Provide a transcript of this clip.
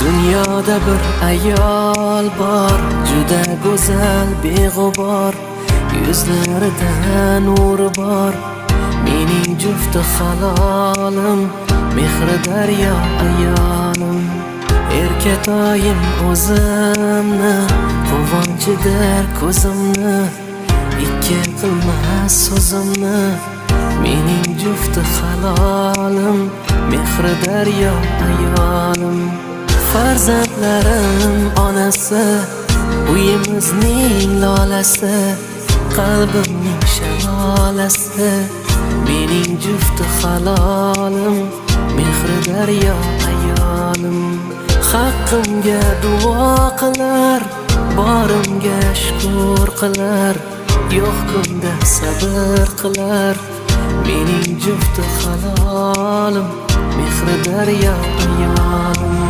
Dunyoda bir ayol bor, juda go'zal, beg'ubor, yuzlarida nuri bor. Mening jufti halolim, mehri daryo ayolim. Erkatoyim o'zimni, quvonchidir ko'zimni, ikki qilmas so'zimni. Mening jufti halolim, mehri daryo ayolim. Farzandlarim onasi, uyimizning lolasi, qalbimning shalolasi. Mening jufti halolim, mehri daryo ayolim. Haqqimga duo qilar, borimga shukr qilar, yo'q kunda sabr qilar. Mening jufti halolim, mehri daryo ayolim.